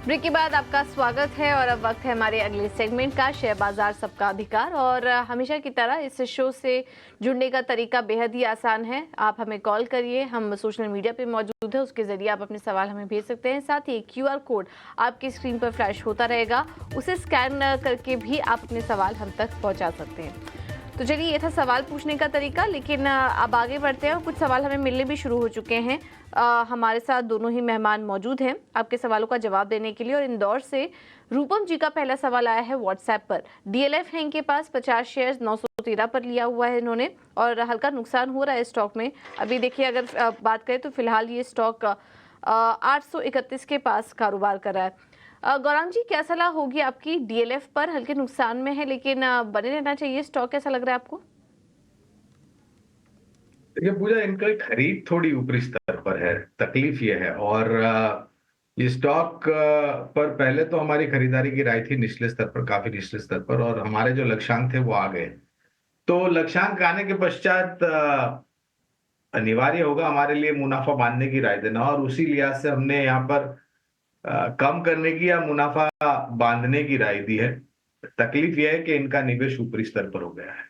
Break के बाद आपका स्वागत है और अब वक्त है हमारे अगले सेगमेंट का, शेयर बाजार सबका अधिकार। और हमेशा की तरह इस शो से जुड़ने का तरीका बेहद ही आसान है। आप हमें कॉल करिए, हम सोशल मीडिया पे मौजूद है, उसके जरिए आप अपने सवाल हमें भेज सकते हैं। साथ ही क्यूआर कोड आपकी स्क्रीन पर फ्लैश होता रहेगा, उसे स्कैन करके भी आप अपने सवाल हम तक पहुँचा सकते हैं। तो चलिए, ये था सवाल पूछने का तरीका, लेकिन अब आगे बढ़ते हैं और कुछ सवाल हमें मिलने भी शुरू हो चुके हैं। हमारे साथ दोनों ही मेहमान मौजूद हैं आपके सवालों का जवाब देने के लिए। और इंदौर से रूपम जी का पहला सवाल आया है व्हाट्सएप पर। डीएलएफ है इनके पास, 50 शेयर 913 पर लिया हुआ है इन्होंने और हल्का नुकसान हो रहा है स्टॉक में। अभी देखिए, अगर बात करें तो फिलहाल ये स्टॉक 831 के पास कारोबार कर रहा है। गौरांग जी, क्या सलाह होगी आपकी? डीएलएफ पर हल्के नुकसान में है, लेकिन बने रहना चाहिए स्टॉक, कैसा लग रहा है आपको? देखिए पूजा, इनका खरीद थोड़ी ऊपरी स्तर पर है, तकलीफ ये है। और ये स्टॉक पर पहले तो हमारी खरीदारी की राय थी निचले स्तर पर, काफी निचले स्तर पर, और हमारे जो लक्ष्यांक थे वो आ गए। तो लक्ष्यांक आने के पश्चात अनिवार्य होगा हमारे लिए मुनाफा बांधने की राय देना, और उसी लिहाज से हमने यहाँ पर कम करने की या मुनाफा बांधने की राय दी है। तकलीफ यह है कि इनका निवेश ऊपरी स्तर पर हो गया है।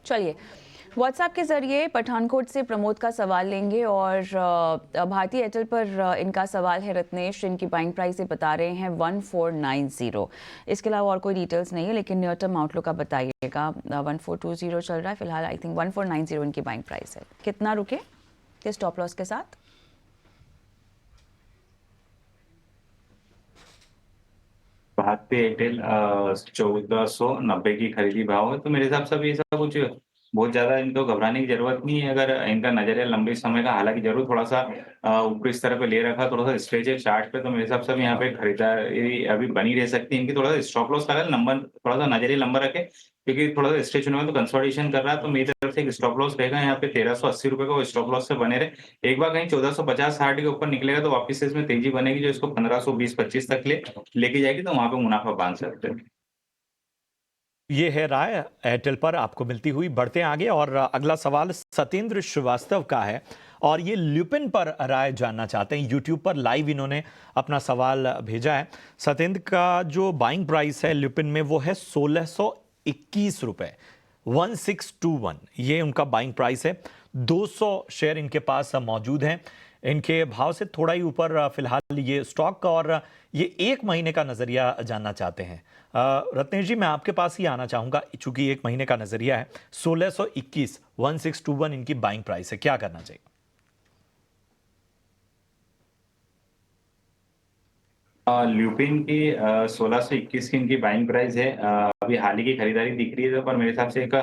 चलिए, व्हाट्सएप के ज़रिए पठानकोट से प्रमोद का सवाल लेंगे। और भारतीय एयरटेल पर इनका सवाल है रत्नेश, इनकी बाइंग प्राइस ये बता रहे हैं 1490। इसके अलावा और कोई डिटेल्स नहीं है, लेकिन नियर टर्म आउटलुक आप बताइएगा। 1420 चल रहा है फिलहाल, आई थिंक 1490 इनकी बाइंग प्राइस है। कितना रुके किस स्टॉप लॉस के साथ? भारतीय एयरटेल 1490 की खरीदी भाव है, तो मेरे हिसाब से अभी ऐसा कुछ बहुत ज्यादा इनको घबराने की जरूरत नहीं है। अगर इनका नजरिया लंबे समय का, हालांकि जरूर थोड़ा सा ऊपरी स्तर पे ले रखा, थोड़ा सा स्ट्रेच है चार्ट पे, तो मेरे हिसाब से अभी यहाँ पे खरीदारी अभी बनी रह सकती है इनकी। थोड़ा सा स्टॉप लॉस लगा, नंबर थोड़ा सा नजरिया लंबा रखे, क्योंकि थोड़ा सा स्ट्रेच होने में तो कंसोलिडेशन कर रहा है। तो मेरी तरफ से एक स्टॉप लॉस रहेगा यहाँ पे 1380 रुपए का, वो स्टॉप लॉस से बने रहे। एक बार कहीं 1450-60 के ऊपर निकलेगा तो वापस से इसमें तेजी बनेगी, जो इसको 1520-25 तक लेके जाएगी, तो वहां पे मुनाफा बांध सकते हैं। ये है राय एयरटेल पर आपको मिलती हुई। बढ़ते हैं आगे और अगला सवाल सत्येंद्र श्रीवास्तव का है और ये ल्यूपिन पर राय जानना चाहते हैं। यूट्यूब पर लाइव इन्होंने अपना सवाल भेजा है। सत्येंद्र का जो बाइंग प्राइस है ल्यूपिन में वो है 1621 रुपए, 1621 ये उनका बाइंग प्राइस है। 200 शेयर इनके पास मौजूद हैं। इनके भाव से थोड़ा ही ऊपर फिलहाल ये स्टॉक, और ये एक महीने का नजरिया जानना चाहते हैं। रत्नेश जी, मैं आपके पास ही आना चाहूंगा, चूंकि एक महीने का नजरिया है। 1621 1621 इनकी बाइंग प्राइस है, क्या करना चाहिए? ल्यूपिन की 1621 की इनकी बाइंग प्राइस है। अभी हाल ही की खरीदारी दिख रही है, पर मेरे हिसाब से एक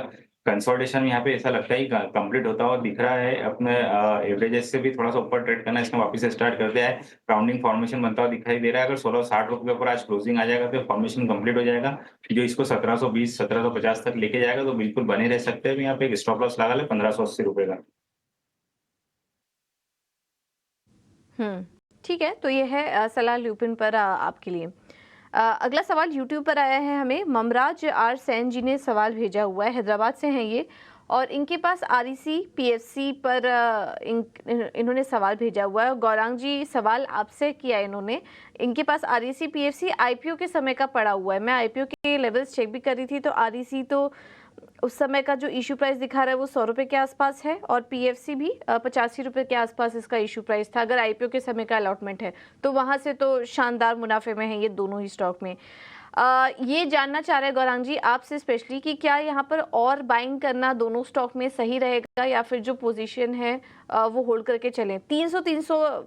कंसोलिडेशन यहाँ पे ऐसा लगता है कंप्लीट होता हुआ दिख रहा है। अपने एवरेजेस से भी थोड़ा सा ऊपर ट्रेड करना इसने वापस से स्टार्ट कर दिया है। राउंडिंग फॉर्मेशन बनता हुआ दिखाई दे रहा है। अगर 1660 रुपए के ऊपर आज क्लोजिंग आ जाएगा तो फॉर्मेशन कंप्लीट हो जाएगा, जो इसको 1720 1750 तक लेके जाएगा, तो बिल्कुल बने रह सकते हैं। यहाँ पे एक स्टॉप लॉस लगा ले 1580 रुपए का। ठीक है, तो ये है सलाह ल्यूपिन पर आपके लिए। अगला सवाल यूट्यूब पर आया है हमें। ममराज आर सैन जी ने सवाल भेजा हुआ है, हैदराबाद से हैं ये, और इनके पास आरईसी पीएफसी पर इन्होंने सवाल भेजा हुआ है। गौरांग जी, सवाल आपसे किया इन्होंने। इनके पास आरईसी पीएफसी आईपीओ के समय का पड़ा हुआ है। मैं आईपीओ के लेवल्स चेक भी कर रही थी, तो आरईसी तो उस समय का जो इशू प्राइस दिखा रहा है वो 100 रुपये के आसपास है, और पीएफसी भी 85 रुपये के आसपास इसका इशू प्राइस था। अगर आईपीओ के समय का अलॉटमेंट है तो वहाँ से तो शानदार मुनाफे में है ये दोनों ही स्टॉक में। ये जानना चाह रहे हैं गौरांग जी आपसे स्पेशली कि क्या यहाँ पर और बाइंग करना दोनों स्टॉक में सही रहेगा, या फिर जो पोजीशन है वो होल्ड करके चलें। 300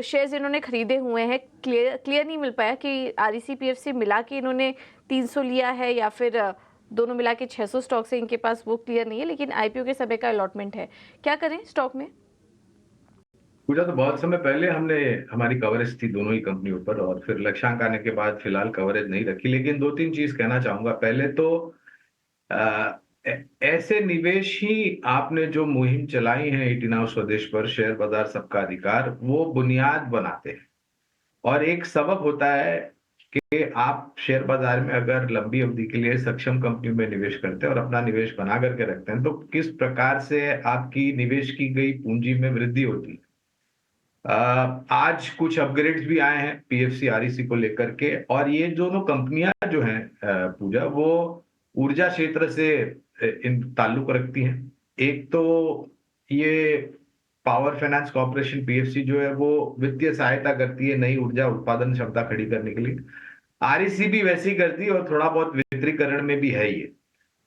शेयर्स इन्होंने खरीदे हुए हैं। क्लियर नहीं मिल पाया कि आरईसी पीएफसी मिला के इन्होंने 300 लिया है या फिर दोनों मिला के 600 स्टॉक से इनके पास, वो क्लियर नहीं है। लेकिन आईपीओ के समय का अलॉटमेंट है, क्या करें स्टॉक में? पूजा, तो बहुत समय पहले हमारी कवरेज थी दोनों ही कंपनियों पर, और फिर लक्ष्यांक आने के बाद फिलहाल कवरेज नहीं रखी। लेकिन दो तीन चीज कहना चाहूंगा। पहले तो ऐसे निवेश ही आपने जो मुहिम चलाई है 18 स्वदेश पर, शेयर बाजार सबका अधिकार, वो बुनियाद बनाते हैं। और एक सबक होता है कि आप शेयर बाजार में अगर लंबी अवधि के लिए सक्षम कंपनी में निवेश करते हैं और अपना निवेश बना करके रखते हैं, तो किस प्रकार से आपकी निवेश की गई पूंजी में वृद्धि होती है। आज कुछ अपग्रेड्स भी आए हैं पीएफसी आरईसी को लेकर के, और ये दोनों कंपनियां जो हैं पूजा, वो ऊर्जा क्षेत्र से इन ताल्लुक रखती हैं। एक तो ये पावर फाइनेंस कॉर्पोरेशन पीएफसी जो है वो वित्तीय सहायता करती है नई ऊर्जा उत्पादन क्षमता खड़ी करने के लिए। आरईसी भी वैसे ही करती है और थोड़ा बहुत वित्तीकरण में भी है ये।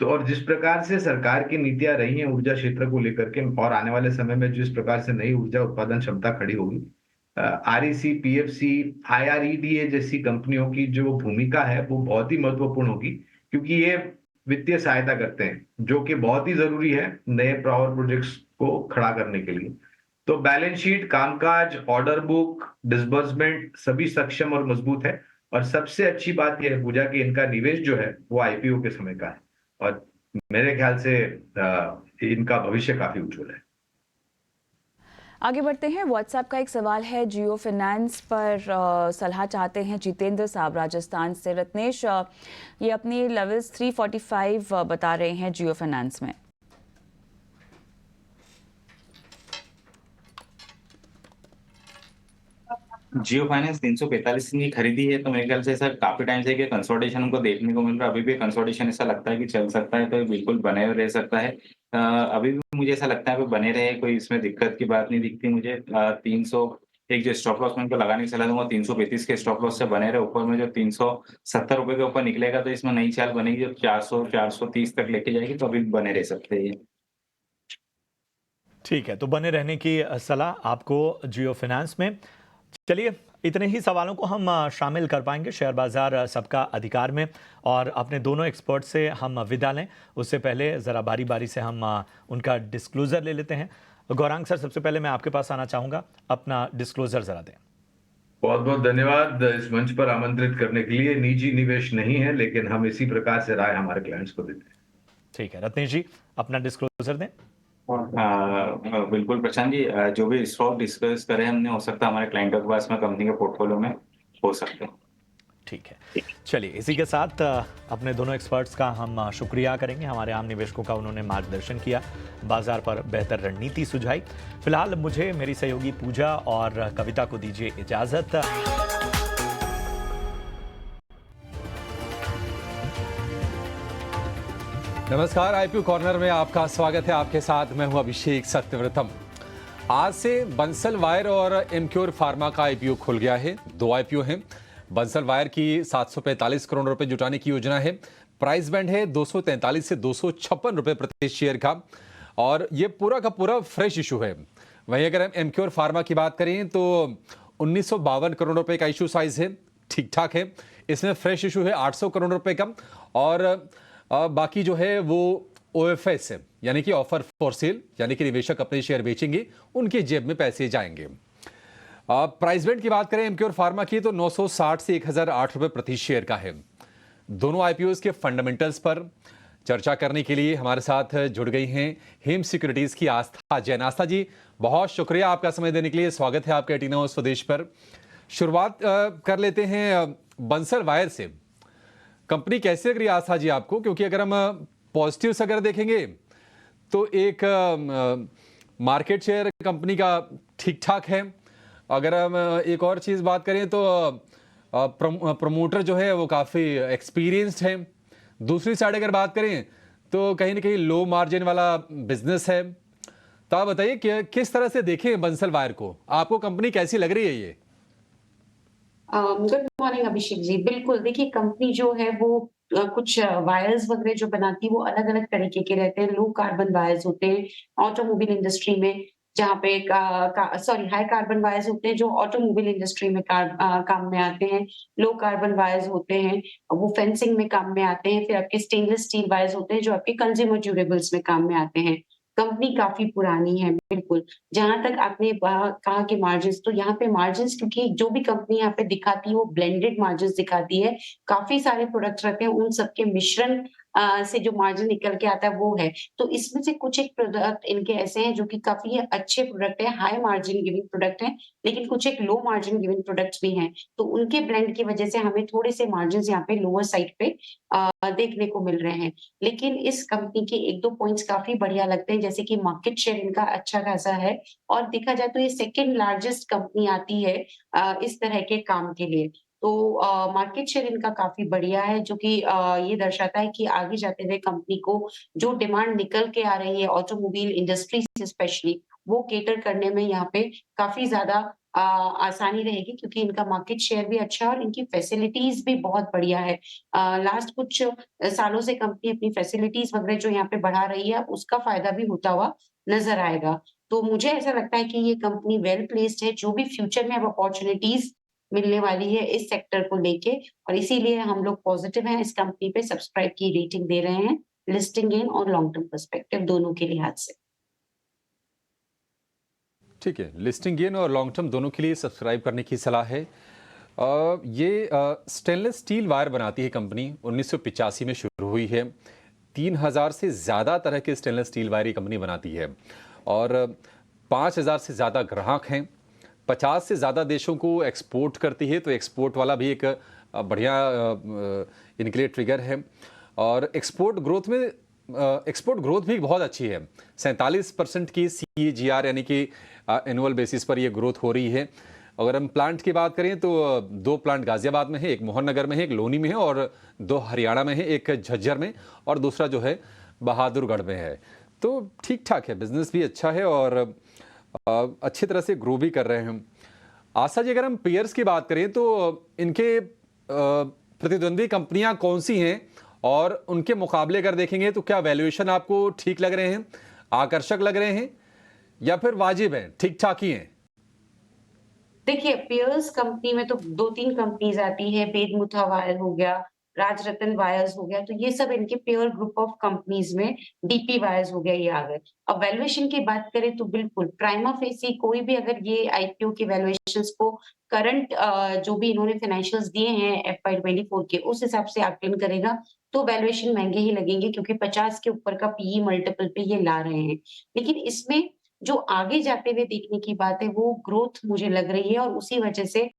तो और जिस प्रकार से सरकार की नीतियां रही हैं ऊर्जा क्षेत्र को लेकर के, और आने वाले समय में जिस प्रकार से नई ऊर्जा उत्पादन क्षमता खड़ी होगी, आरईसी, पीएफसी, आईआरईडीए जैसी कंपनियों की जो भूमिका है वो बहुत ही महत्वपूर्ण होगी, क्योंकि ये वित्तीय सहायता करते हैं जो कि बहुत ही जरूरी है नए पावर प्रोजेक्ट्स को खड़ा करने के लिए। तो बैलेंस शीट, कामकाज, ऑर्डर बुक, डिसबर्समेंट सभी सक्षम और मजबूत है। और सबसे अच्छी बात यह है पूजा कि इनका निवेश जो है वो आईपीओ के समय का है, और मेरे ख्याल से इनका भविष्य काफी उज्जवल है। आगे बढ़ते हैं। व्हाट्सएप का एक सवाल है, जियो फाइनेंस पर सलाह चाहते हैं जितेंद्र साहब राजस्थान से। रत्नेश, ये अपनी लेवल्स 345 बता रहे हैं जियो फाइनेंस में। जियो फाइनेंस 345 की खरीदी है, तो मेरे ख्याल से सर काफी टाइम से कंसोलिडेशन हमको देखने को मिल रहा है। अभी भी कंसोलिडेशन ऐसा लगता है कि चल सकता है, तो ये बिल्कुल बने रह सकता है। अभी भी मुझे ऐसा लगता है कि बने रहे, कोई इसमें दिक्कत की बात नहीं दिखती मुझे। 300 एक जो स्टॉप लॉस मैं इनको लगाने की सलाह दूंगा, 335 के स्टॉप लॉस से बने रहे। ऊपर में जो 370 रुपए के ऊपर निकलेगा तो इसमें नई चाल बनेगी, जो 400 430 तक लेके जाएगी, तो अभी बने रह सकते हैं ये। ठीक है, तो बने रहने की सलाह आपको जियो फाइनेंस में। चलिए, इतने ही सवालों को हम शामिल कर पाएंगे शेयर बाजार सबका अधिकार में, और अपने दोनों एक्सपर्ट से हम विदा लें उससे पहले ज़रा बारी बारी से हम उनका डिस्क्लोज़र ले लेते हैं। गौरांग सर, सबसे पहले मैं आपके पास आना चाहूँगा, अपना डिस्क्लोज़र ज़रा दें। बहुत बहुत धन्यवाद इस मंच पर आमंत्रित करने के लिए। निजी निवेश नहीं है, लेकिन हम इसी प्रकार से राय हमारे क्लाइंट्स को देते हैं। ठीक है, रत्नेश जी अपना डिस्क्लोज़र दें। बिल्कुल प्रशांत जी, जो भी स्टॉक डिस्कस करे हमने, हो सकता है हमारे क्लाइंटों के पास में कंपनी के पोर्टफोलियो में हो सकते हैं। ठीक है, चलिए इसी के साथ अपने दोनों एक्सपर्ट्स का हम शुक्रिया करेंगे। हमारे आम निवेशकों का उन्होंने मार्गदर्शन किया, बाजार पर बेहतर रणनीति सुझाई। फिलहाल मुझे मेरी सहयोगी पूजा और कविता को दीजिए इजाजत। नमस्कार, आईपीओ कॉर्नर में आपका स्वागत है। आपके साथ मैं हूं अभिषेक सत्यव्रतम। आज से बंसल वायर और एमक्योर फार्मा का आईपीओ खुल गया है। 2 आईपीओ हैं। बंसल वायर की 745 करोड़ रुपए जुटाने की योजना है। प्राइस बैंड है 243 से 256 रुपए प्रति शेयर का, और ये पूरा का पूरा फ्रेश इशू है। वहीं अगर हम एमक्योर फार्मा की बात करें तो 1952 करोड़ रुपए का इशू साइज है, ठीक ठाक है। इसमें फ्रेश इशू है 800 करोड़ रुपए का, और बाकी जो है वो ओएफएस है, यानी कि ऑफर फॉर सेल, यानी कि निवेशक अपने शेयर बेचेंगे, उनके जेब में पैसे जाएंगे। प्राइस बैंड की बात करें एमक्योर फार्मा की तो 960 से 1008 रुपए प्रति शेयर का है। दोनों आईपीओ के फंडामेंटल्स पर चर्चा करने के लिए हमारे साथ जुड़ गई हैं हेम सिक्योरिटीज की आस्था जैन। आस्था जी, बहुत शुक्रिया आपका समय देने के लिए। स्वागत है आपके एटीना स्वदेश पर। शुरुआत कर लेते हैं बंसल वायर से। कंपनी कैसी लग रही है आस्था जी आपको? क्योंकि अगर हम पॉजिटिव्स अगर देखेंगे तो एक मार्केट शेयर कंपनी का ठीक ठाक है। अगर हम एक और चीज़ बात करें तो प्रमोटर जो है वो काफ़ी एक्सपीरियंस्ड है। दूसरी साइड अगर बात करें तो कहीं ना कहीं लो मार्जिन वाला बिजनेस है। तो आप बताइए कि किस तरह से देखें बंसल वायर को, आपको कंपनी कैसी लग रही है ये? Good morning Abhishek ji. बिल्कुल, देखिए कंपनी जो है वो कुछ वायर्स वगैरह जो बनाती है वो अलग अलग तरीके के रहते हैं। लो कार्बन वायर्स होते हैं ऑटोमोबाइल इंडस्ट्री में, जहाँ पे सॉरी हाई कार्बन वायर्स होते हैं जो ऑटोमोबाइल इंडस्ट्री में काम में आते हैं। लो कार्बन वायर्स होते हैं वो फेंसिंग में काम में आते हैं। फिर आपके स्टेनलेस स्टील वायर्स होते हैं जो आपके कंज्यूमर ड्यूरेबल्स में काम में आते हैं। कंपनी काफी पुरानी है। बिल्कुल, जहां तक आपने कहा कि मार्जिन्स, तो यहाँ पे मार्जिन्स, क्योंकि जो भी कंपनी यहाँ पे दिखाती है वो ब्लेंडेड मार्जिन्स दिखाती है। काफी सारे प्रोडक्ट्स रहते हैं, उन सबके मिश्रण से जो मार्जिन निकल के आता है वो है। तो इसमें से कुछ एक प्रोडक्ट इनके ऐसे हैं जो कि काफी अच्छे प्रोडक्ट है, हाई मार्जिन गिविंग प्रोडक्ट है, लेकिन कुछ एक लो मार्जिन गिविंग प्रोडक्ट्स भी हैं। तो उनके ब्लेंड की वजह से हमें थोड़े से मार्जिन यहाँ पे लोअर साइड पे देखने को मिल रहे हैं। लेकिन इस कंपनी के 1-2 पॉइंट्स काफी बढ़िया लगते हैं, जैसे कि मार्केट शेयर इनका अच्छा खासा है और देखा जाए तो ये सेकंड लार्जेस्ट कंपनी आती है इस तरह के काम के लिए। तो मार्केट शेयर इनका काफ़ी बढ़िया है जो कि ये दर्शाता है कि आगे जाते हुए कंपनी को जो डिमांड निकल के आ रही है ऑटोमोबाइल इंडस्ट्री से स्पेशली, वो कैटर करने में यहाँ पे काफ़ी ज़्यादा आसानी रहेगी क्योंकि इनका मार्केट शेयर भी अच्छा है और इनकी फैसिलिटीज़ भी बहुत बढ़िया है। लास्ट कुछ सालों से कंपनी अपनी फैसिलिटीज़ वगैरह जो यहाँ पे बढ़ा रही है, उसका फ़ायदा भी होता हुआ नज़र आएगा। तो मुझे ऐसा लगता है कि ये कंपनी वेल प्लेस्ड है, जो भी फ्यूचर में अब अपॉर्च्युनिटीज़ मिलने वाली है इस सेक्टर को लेके और इसीलिए हम लोग पॉजिटिव हैं इस कंपनी पे सब्सक्राइब की रेटिंग दे रहे हैं, लिस्टिंग गेन और लॉन्ग टर्म पर्सपेक्टिव दोनों के लिहाज से। ठीक है, लिस्टिंग गेन और लॉन्ग टर्म दोनों के लिए सब्सक्राइब करने की सलाह है। ये स्टेनलेस स्टील वायर बनाती है कंपनी, 1985 में शुरू हुई है। 3000 से ज़्यादा तरह के स्टेनलेस स्टील वायर ये कंपनी बनाती है और 5000 से ज़्यादा ग्राहक हैं। 50 से ज़्यादा देशों को एक्सपोर्ट करती है, तो एक्सपोर्ट वाला भी एक बढ़िया इनके लिए ट्रिगर है। और एक्सपोर्ट ग्रोथ भी बहुत अच्छी है, 47% की CAGR यानी कि एनुअल बेसिस पर ये ग्रोथ हो रही है। अगर हम प्लांट की बात करें तो 2 प्लांट गाजियाबाद में है, एक मोहन नगर में है, एक लोनी में है और 2 हरियाणा में है, एक झज्जर में और दूसरा जो है बहादुरगढ़ में है। तो ठीक ठाक है, बिजनेस भी अच्छा है और अच्छी तरह से ग्रो भी कर रहे हैं। आशा जी, अगर हम पेयर्स की बात करें तो इनके प्रतिद्वंदी कंपनियां कौन सी हैं और उनके मुकाबले अगर देखेंगे तो क्या वैल्यूएशन आपको ठीक लग रहे हैं, आकर्षक लग रहे हैं या फिर वाजिब हैं, ठीक ठाक ही हैं? देखिए, पियर्स कंपनी में तो 2-3 कंपनीज़ आती है, वेद मुथा वायर हो गया, राजरत्न वायर्स हो गया, तो ये सब इनके पियर ग्रुप ऑफ कंपनीज़ में डीपी वायर्स हो गया, ये आ गए। अब वैल्यूएशन की बात करें तो बिल्कुल प्राइमा फेसी कोई भी अगर ये आईपीओ की वैल्यूएशंस को करंट जो भी इन्होंने फाइनेंशियल्स दिए हैं एफवाई 24 के, उस हिसाब से आकलन करेगा, तो वैल्यूएशन महँगे ही लगेंगे क्योंकि 50 के ऊपर का पीई मल्टीपल पे ये ला रहे हैं। लेकिन इसमें जो आगे जाते हुए देखने की बात है वो ग्रोथ मुझे लग रही है और उसी वजह से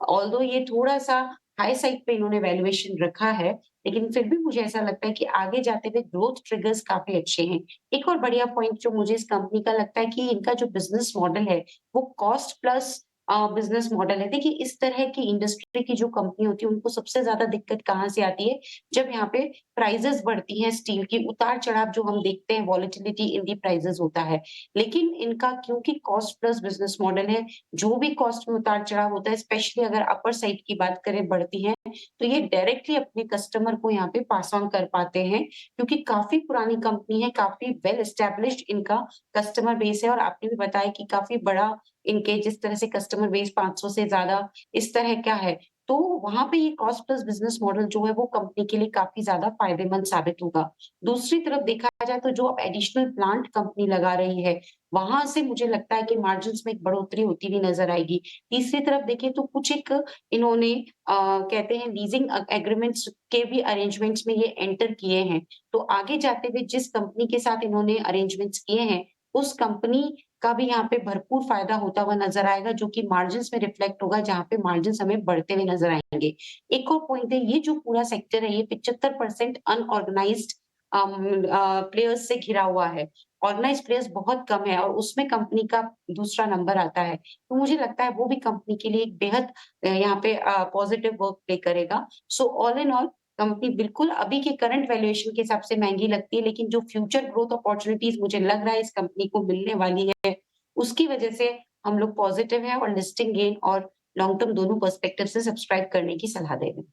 ऑल्दो ये थोड़ा-सा हाई साइड पे इन्होंने वैल्यूएशन रखा है, लेकिन फिर भी मुझे ऐसा लगता है कि आगे जाते हुए ग्रोथ ट्रिगर्स काफ़ी अच्छे हैं। एक और बढ़िया पॉइंट जो मुझे इस कंपनी का लगता है कि इनका जो बिज़नेस मॉडल है, वो कॉस्ट प्लस बिज़नेस मॉडल है। देखिए, इस तरह की इंडस्ट्री की जो कंपनी होती है, उनको सबसे ज़्यादा दिक्कत कहाँ से आती है? जब यहाँ पे प्राइसेज़ बढ़ती हैं स्टील की, उतार-चढ़ाव जो हम देखते हैं, वॉलेटिलिटी इन दी प्राइसेज़ होता है। लेकिन इनका क्योंकि कॉस्ट प्लस बिज़नेस मॉडल है, जो भी कॉस्ट में उतार-चढ़ाव होता है, स्पेशली अगर अपर साइड की बात करें बढ़ती हैं, तो ये डायरेक्टली अपने कस्टमर को यहाँ पे पास ऑन कर पाते हैं, क्योंकि काफ़ी पुरानी कंपनी है, काफ़ी वेल एस्टैब्लिश्ड इनका कस्टमर बेस है और आपने भी बताया कि काफ़ी बड़ा इनके जिस तरह से कस्टमर बेस 500 से ज़्यादा इस तरह का है, तो वहाँ पे ये कॉस्ट प्लस बिज़नेस मॉडल जो है वो कंपनी के लिए काफ़ी ज़्यादा फ़ायदेमंद साबित होगा। दूसरी तरफ देखा जाए तो जो अब एडिशनल प्लांट कंपनी लगा रही है, वहाँ से मुझे लगता है कि मार्जिन्स में एक बढ़ोतरी होती हुई नज़र आएगी। तीसरी तरफ देखें तो कुछ एक इन्होंने कहते हैं लीजिंग एग्रीमेंट्स के भी अरेंजमेंट्स में ये एंटर किए हैं। तो आगे जाते हुए जिस कंपनी के साथ इन्होंने अरेंजमेंट्स किए हैं, उस कंपनी का भी यहाँ पे भरपूर फ़ायदा होता हुआ नज़र आएगा, जो कि मार्जिन्स में रिफ्लेक्ट होगा, जहाँ पे मार्जिन्स हमें बढ़ते हुए नज़र आएँगे। एक और पॉइंट है, ये जो पूरा सेक्टर है, ये 75% अनऑर्गनाइज्ड प्लेयर्स से घिरा हुआ है। ऑर्गनाइज्ड प्लेयर्स बहुत कम है और उसमें कंपनी का दूसरा नंबर आता है। तो मुझे लगता है वो भी कंपनी के लिए एक बेहद यहाँ पे पॉजिटिव वर्क प्ले करेगा। So all in all company बिल्कुल अभी के करंट वैल्यूएशन के हिसाब से महँगी लगती है, लेकिन जो फ्यूचर ग्रोथ अपॉर्च्युनिटीज़ मुझे लग रहा है इस कंपनी को मिलने वाली है, उसकी वजह से हम लोग पॉजिटिव हैं और लिस्टिंग गेन और लॉन्ग टर्म दोनों पर्सपेक्टिव से सब्सक्राइब करने की सलाह दे रहे हैं।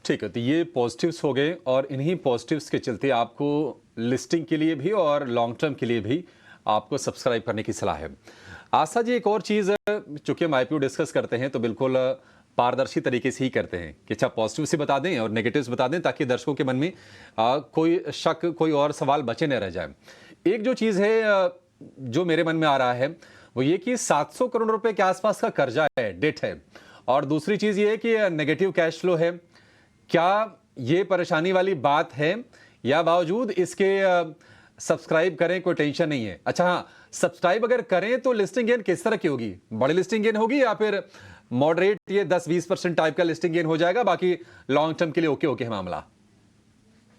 ठीक है, तो ये पॉजिटिव्स हो गए और इन्हीं पॉजिटिव्स के चलते आपको लिस्टिंग के लिए भी और लॉन्ग टर्म के लिए भी आपको सब्सक्राइब करने की सलाह है। आशा जी, एक और चीज़, चूंकि हम आईपीओ डिस्कस करते हैं तो बिल्कुल पारदर्शी तरीके से ही करते हैं कि अच्छा पॉजिटिव से बता दें और नेगेटिव्स बता दें ताकि दर्शकों के मन में कोई शक, कोई और सवाल बचे न रह जाए। एक जो चीज़ है जो मेरे मन में आ रहा है वो ये कि 700 करोड़ रुपए के आसपास का कर्जा है, डेट है, और दूसरी चीज़ ये है कि नेगेटिव कैश फ्लो है। क्या ये परेशानी वाली बात है या बावजूद इसके सब्सक्राइब करें कोई टेंशन नहीं है? अच्छा हाँ, सब्सक्राइब अगर करें तो लिस्टिंग गेन किस तरह की होगी? बड़ी लिस्टिंग गेन होगी या फिर मॉडरेट ये 10-20% टाइप का लिस्टिंग गेन हो जाएगा, बाकी लॉन्ग टर्म के लिए ओके ओके है मामला?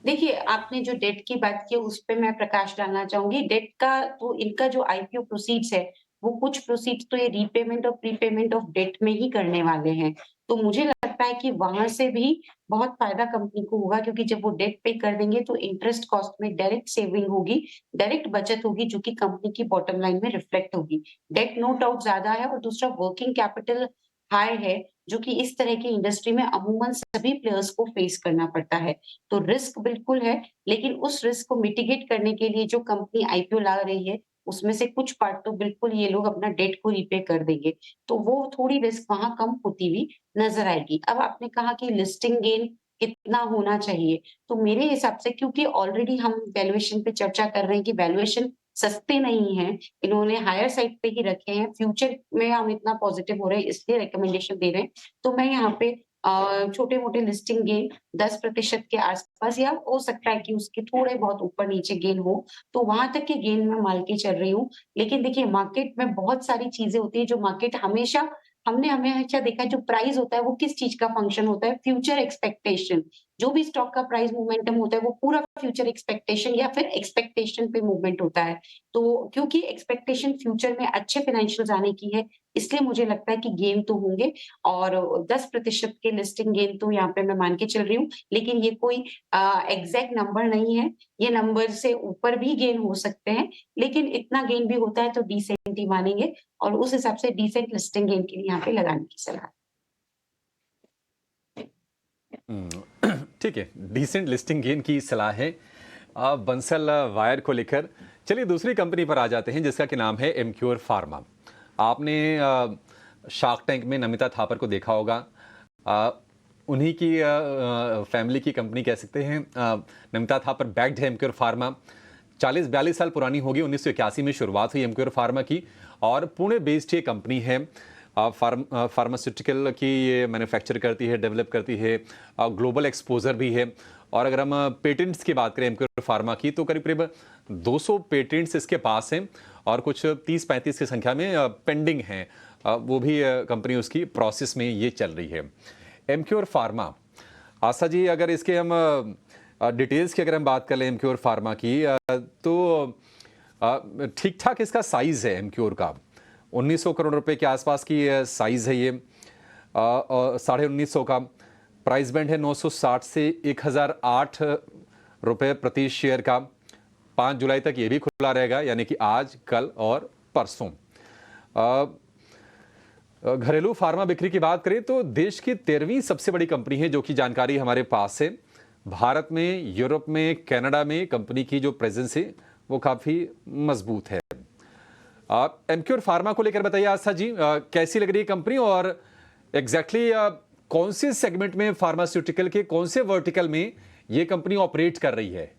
देखिए, आपने जो डेट की बात की उस पे मैं प्रकाश डालना चाहूँगी। डेट का तो इनका जो आईपीओ प्रोसीड्स है, वो कुछ प्रोसीड्स तो ये रीपेमेंट और प्रीपेमेंट ऑफ डेट में ही करने वाले हैं। तो मुझे लगता है कि वहाँ से भी बहुत फ़ायदा कंपनी को होगा, क्योंकि जब वो डेट पे कर देंगे तो इंटरेस्ट कॉस्ट में डायरेक्ट सेविंग होगी, डायरेक्ट बचत होगी, जो कि कंपनी की बॉटम लाइन में रिफ्लेक्ट होगी। डेट नो डाउट ज़्यादा है, और दूसरा वर्किंग कैपिटल हाई है, जो कि इस तरह की इंडस्ट्री में अमूमन सभी प्लेयर्स को फेस करना पड़ता है। तो रिस्क बिल्कुल है, लेकिन उस रिस्क को मिटिगेट करने के लिए जो कंपनी आईपीओ ला रही है, उसमें से कुछ पार्ट तो बिल्कुल ये लोग अपना डेट को रीपे कर देंगे। तो वो थोड़ी रिस्क वहाँ कम होती हुई नज़र आएगी। अब आपने कहा कि लिस्टिंग गेन कितना होना चाहिए? तो मेरे हिसाब से, क्योंकि ऑलरेडी हम वैल्यूएशन पे चर्चा कर रहे हैं कि वैल्यूएशन सस्ते नहीं हैं, इन्होंने हायर साइड पे ही रखे हैं। फ्यूचर में हम इतना पॉजिटिव हो रहे हैं, इसलिए रिकमेंडेशन दे रहे हैं। तो मैं यहाँ पे छोटे-मोटे लिस्टिंग गेन 10% के आस-पास, या हो सकता है कि उसके थोड़े बहुत ऊपर-नीचे गेन हो, तो वहाँ तक के गेन मैं मान के चल रही हूँ। लेकिन देखिए, मार्केट में बहुत सारी चीज़ें होती हैं, जो मार्केट हमेशा हमने हमेशा देखा है, जो प्राइस होता है वो किस चीज़ का फंक्शन होता है, फ्यूचर एक्सपेक्टेशन। जो भी स्टॉक का प्राइस मोमेंटम होता है, वो पूरा फ्यूचर एक्सपेक्टेशन या फिर एक्सपेक्टेशन पे मूवमेंट होता है। तो क्योंकि एक्सपेक्टेशन फ्यूचर में अच्छे फाइनेंशियल्स आने की है, इसलिए मुझे लगता है कि गेन तो होंगे, और 10% के लिस्टिंग गेन तो यहाँ पे मैं मान के चल रही हूँ। लेकिन ये कोई एग्ज़ैक्ट नंबर नहीं है, ये नंबर से ऊपर भी गेन हो सकते हैं, लेकिन इतना गेन भी होता है तो डिसेंट ही मानेंगे, और उस हिसाब से डिसेंट लिस्टिंग गेन के लिए यहाँ पे लगाने की सलाह है। ठीक है, डिसेंट लिस्टिंग गेन की सलाह है बंसल वायर को लेकर। चलिए दूसरी कंपनी पर आ जाते हैं, जिसका कि नाम है एमक्योर फार्मा। आपने शार्क टैंक में नमिता थापर को देखा होगा। अ, उन्हीं की फैमिली की कंपनी कह सकते हैं। नमिता थापर बैक्ड है एमक्योर फार्मा। 40-42 साल पुरानी होगी। 1981 में शुरुआत हुई एमक्योर फार्मा की, और पुणे बेस्ड ये कंपनी है। फार्मास्यूटिकल की ये मैन्युफैक्चर करती है, डेवलप करती है, ग्लोबल एक्सपोजर भी है। और अगर हम पेटेंट्स की बात करें एमक्योर फार्मा की, तो करीब करीब 200 पेटेंट्स इसके पास हैं, और कुछ 30-35 की संख्या में पेंडिंग हैं। वो भी कंपनी उसकी प्रोसेस में ये चल रही है। एमक्योर फार्मा, आशा जी, अगर इसके हम डिटेल्स की अगर हम बात कर लें एमक्योर फार्मा की, तो ठीक ठाक इसका साइज है एमक्योर का। 1900 करोड़ रुपए के आसपास की साइज है ये, और 1950 का प्राइस बैंड है। 960 से 1008 रुपए प्रति शेयर का। 5 जुलाई तक ये भी खुला रहेगा, यानी कि आज, कल और परसों। घरेलू फार्मा बिक्री की बात करें तो देश की 13वीं सबसे बड़ी कंपनी है, जो कि जानकारी हमारे पास है। भारत में, यूरोप में, कनाडा में कंपनी की जो प्रेजेंस है वो काफी मजबूत है। एमक्योर फार्मा को लेकर बताइए आस्था जी, कैसी लग रही है कंपनी, और एग्जैक्टली कौन से सेगमेंट में, फार्मास्यूटिकल के कौन से वर्टिकल में ये कंपनी ऑपरेट कर रही है?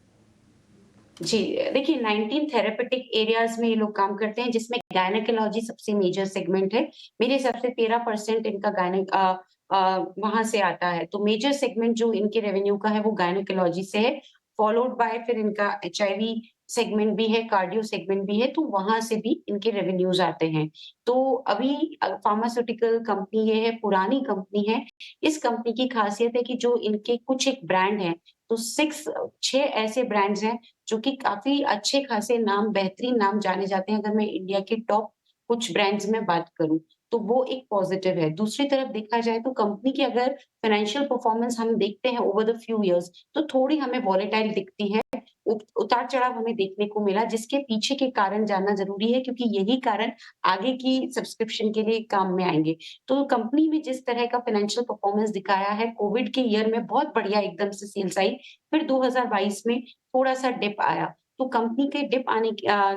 जी, देखिए, 19 थेरेपेटिक एरियाज़ में ये लोग काम करते हैं, जिसमें गायनेकोलॉजी सबसे मेजर सेगमेंट है। मेरे हिसाब से 13% इनका वहाँ से आता है। तो मेजर सेगमेंट जो इनके रेवेन्यू का है, वो गायनेकोलॉजी से है, फॉलोड बाय फिर इनका एचआईवी सेगमेंट भी है, कार्डियो सेगमेंट भी है, तो वहाँ से भी इनके रेवेन्यूज़ आते हैं। तो अभी फार्मास्यूटिकल कंपनी ये है, पुरानी कंपनी है। इस कंपनी की खासियत है कि जो इनके कुछ एक ब्रांड हैं, तो 6 ऐसे ब्रांड्स हैं जो कि काफ़ी अच्छे खासे नाम, बेहतरीन नाम जाने जाते हैं। अगर मैं इंडिया के टॉप कुछ ब्रांड्स में बात करूँ, तो वो एक पॉज़िटिव है। दूसरी तरफ देखा जाए तो कंपनी की अगर फाइनेंशियल परफ़ॉर्मेंस हम देखते हैं ओवर द फ्यू इयर्स, तो थोड़ी हमें वॉलेटाइल दिखती है। उतार-चढ़ाव हमें देखने को मिला, जिसके पीछे के कारण जानना ज़रूरी है, क्योंकि यही कारण आगे की सब्सक्रिप्शन के लिए काम में आएँगे। तो कंपनी में जिस तरह का फाइनेंशियल परफ़ॉर्मेंस दिखाया है, कोविड के ईयर में बहुत बढ़िया एकदम से सेल्स आई, फिर 2022 में थोड़ा-सा डिप आया। तो कंपनी के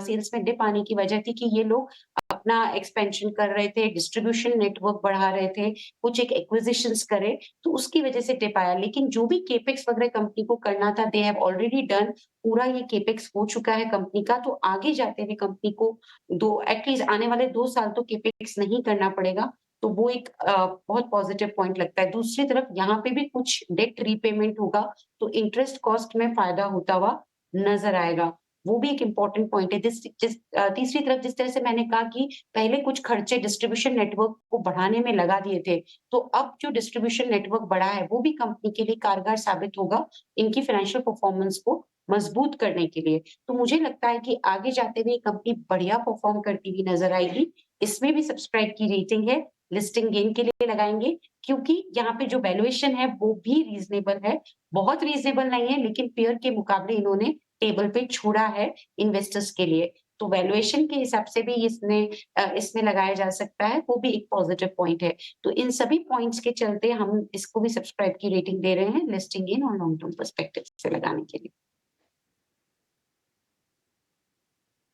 सेल्स में डिप आने की वजह थी कि ये लोग अपना एक्सपेंशन कर रहे थे, डिस्ट्रीब्यूशन नेटवर्क बढ़ा रहे थे, कुछ एक एक्विजिशंस करे, तो उसकी वजह से डिप आया। लेकिन जो भी केपेक्स वगैरह कंपनी को करना था, दे हैव ऑलरेडी डन। पूरा ये केपेक्स हो चुका है कंपनी का, तो आगे जाते हुए कंपनी को एटलीस्ट आने वाले 2 साल तो केपेक्स नहीं करना पड़ेगा। तो वो एक बहुत पॉजिटिव पॉइंट लगता है। दूसरी तरफ यहाँ पे भी कुछ डेट रीपेमेंट होगा, तो इंटरेस्ट कॉस्ट में फ़ायदा होता हुआ नज़र आएगा। वो भी एक इम्पोर्टेंट पॉइंट है। तीसरी तरफ जिस तरह से मैंने कहा कि पहले कुछ खर्चे डिस्ट्रीब्यूशन नेटवर्क को बढ़ाने में लगा दिए थे, तो अब जो डिस्ट्रीब्यूशन नेटवर्क बढ़ा है, वो भी कंपनी के लिए कारगर साबित होगा, इनकी फाइनेंशियल परफॉर्मेंस को मजबूत करने के लिए। तो मुझे लगता है कि आगे जाते हुए कंपनी बढ़िया परफॉर्म करती हुई नज़र आएगी। इसमें भी सब्सक्राइब की रेटिंग है, लिस्टिंग गेन के लिए लगाएँगे, क्योंकि यहाँ पे जो वैल्यूएशन है वो भी रीज़नेबल है। बहुत रीज़नेबल नहीं है, लेकिन पीयर के मुकाबले इन्होंने टेबल पे छोड़ा है इन्वेस्टर्स के लिए। तो वैल्यूएशन के हिसाब से भी इसमें लगाया जा सकता है, वो भी एक पॉजिटिव पॉइंट है। तो इन सभी पॉइंट्स के चलते हम इसको भी सब्सक्राइब की रेटिंग दे रहे हैं, लिस्टिंग गेन और लॉन्ग टर्म पर्सपेक्टिव से लगाने के लिए।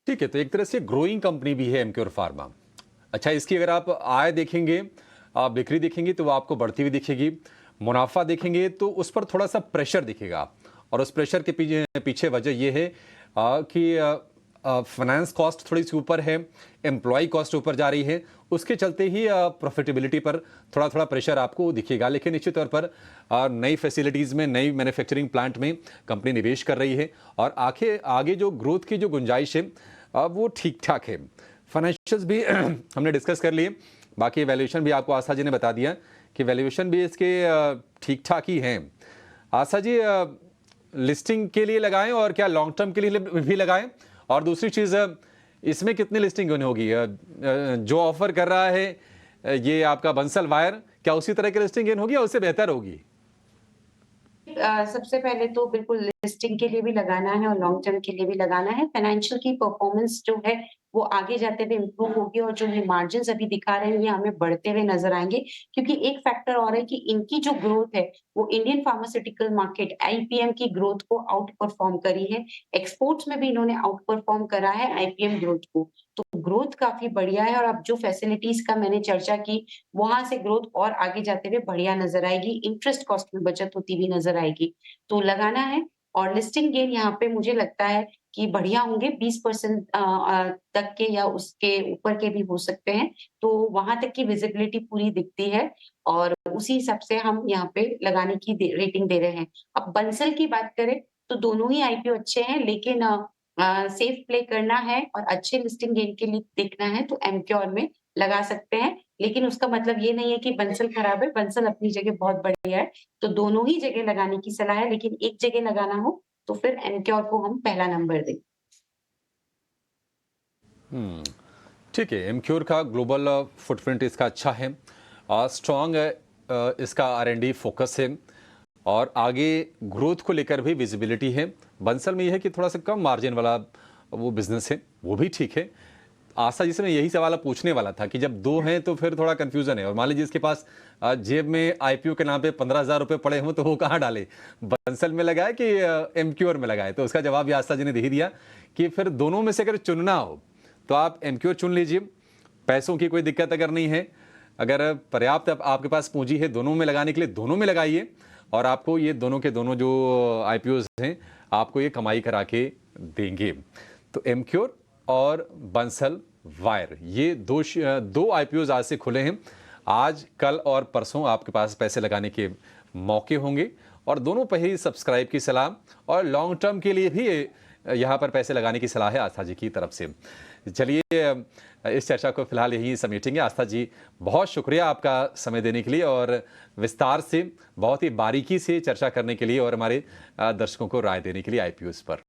ठीक है, तो एक तरह से ग्रोइंग कंपनी भी है एमक्योर फार्मा। अच्छा, इसकी अगर आप आय देखेंगे, आप बिक्री देखेंगे तो वो आपको बढ़ती हुई दिखेगी। मुनाफा देखेंगे तो उस पर थोड़ा सा प्रेशर दिखेगा, और उस प्रेशर के पीछे वजह ये है कि फाइनेंस कॉस्ट थोड़ी सी ऊपर है, एम्प्लॉय कॉस्ट ऊपर जा रही है, उसके चलते ही प्रॉफिटेबिलिटी पर थोड़ा थोड़ा प्रेशर आपको दिखेगा। लेकिन निश्चित तौर पर नई फैसिलिटीज़ में, नई मैन्युफैक्चरिंग प्लांट में कंपनी निवेश कर रही है, और आगे जो ग्रोथ की जो गुंजाइश है वो ठीक ठाक है। फाइनेंशियल्स भी हमने डिस्कस कर लिए, बाकी वैल्यूएशन भी आपको आस्था जी ने बता दिया कि वैल्यूएशन भी इसके ठीक ठाक ही हैं। आस्था जी, लिस्टिंग के लिए लगाएं और क्या लॉन्ग टर्म के लिए भी लगाएं? और दूसरी चीज़, इसमें कितनी लिस्टिंग होगी? जो ऑफर कर रहा है ये आपका बंसल वायर, क्या उसी तरह की लिस्टिंग होगी या उससे बेहतर होगी? सबसे पहले तो बिल्कुल लिस्टिंग के लिए भी लगाना है और लॉन्ग टर्म के लिए भी लगाना है। फाइनेंशियल की परफॉर्मेंस जो है वो आगे जाते हुए इम्प्रूव होगी, और जो ये मार्जिन्स अभी दिखा रहे हैं ये हमें बढ़ते हुए नजर आएंगे, क्योंकि एक फैक्टर और है कि इनकी जो ग्रोथ है वो इंडियन फार्मास्यूटिकल मार्केट आईपीएम की ग्रोथ को आउट परफॉर्म करी है। एक्सपोर्ट्स में भी इन्होंने आउट परफॉर्म करा है आईपीएम ग्रोथ को। तो ग्रोथ काफी बढ़िया है, और अब जो फैसिलिटीज का मैंने चर्चा की, वहां से ग्रोथ और आगे जाते हुए बढ़िया नजर आएगी, इंटरेस्ट कॉस्ट में बचत होती हुई नजर आएगी। तो लगाना है, और लिस्टिंग गेन यहाँ पे मुझे लगता है कि बढ़िया होंगे, 20% तक के या उसके ऊपर के भी हो सकते हैं। तो वहां तक की विजिबिलिटी पूरी दिखती है, और उसी हिसाब से हम यहाँ पे लगाने की रेटिंग दे रहे हैं। अब बंसल की बात करें तो दोनों ही आईपीओ अच्छे हैं, लेकिन सेफ प्ले करना है और अच्छे लिस्टिंग गेन के लिए देखना है तो एमक्योर में लगा सकते हैं। लेकिन उसका मतलब ये नहीं है कि बंसल खराब है, बंसल अपनी जगह बहुत बढ़िया है। तो दोनों ही जगह लगाने की सलाह है, लेकिन एक जगह लगाना हो तो फिर एमक्योर को हम पहला नंबर दें। ठीक है, एमक्योर का ग्लोबल फुटप्रिंट इसका अच्छा है, स्ट्रॉन्ग इसका R&D फोकस है, और आगे ग्रोथ को लेकर भी विजिबिलिटी है। बंसल में यह है कि थोड़ा सा कम मार्जिन वाला वो बिजनेस है, वो भी ठीक है। आशा जी से मैं यही सवाल पूछने वाला था कि जब दो हैं तो फिर थोड़ा कंफ्यूजन है, और मान लीजिए इसके पास जेब में आईपीओ के नाम पे 15,000 रुपये पड़े हों तो वो कहाँ डाले, बंसल में लगाए कि एमक्योर में लगाए? तो उसका जवाब भी आस्था जी ने दे ही दिया कि फिर दोनों में से अगर चुनना हो तो आप एमक्योर चुन लीजिए। पैसों की कोई दिक्कत अगर नहीं है, अगर पर्याप्त आपके पास पूंजी है दोनों में लगाने के लिए, दोनों में लगाइए, और आपको ये दोनों के दोनों जो आईपीओ हैं आपको ये कमाई करा के देंगे। तो एमक्योर और बंसल वायर, ये दो आईपीओ आज से खुले हैं। आज, कल और परसों आपके पास पैसे लगाने के मौके होंगे, और दोनों पे ही सब्सक्राइब की सलाह, और लॉन्ग टर्म के लिए भी यहाँ पर पैसे लगाने की सलाह है आस्था जी की तरफ से। चलिए, इस चर्चा को फिलहाल यही समेटेंगे। आस्था जी, बहुत शुक्रिया आपका समय देने के लिए, और विस्तार से, बहुत ही बारीकी से चर्चा करने के लिए, और हमारे दर्शकों को राय देने के लिए आईपीओ पर।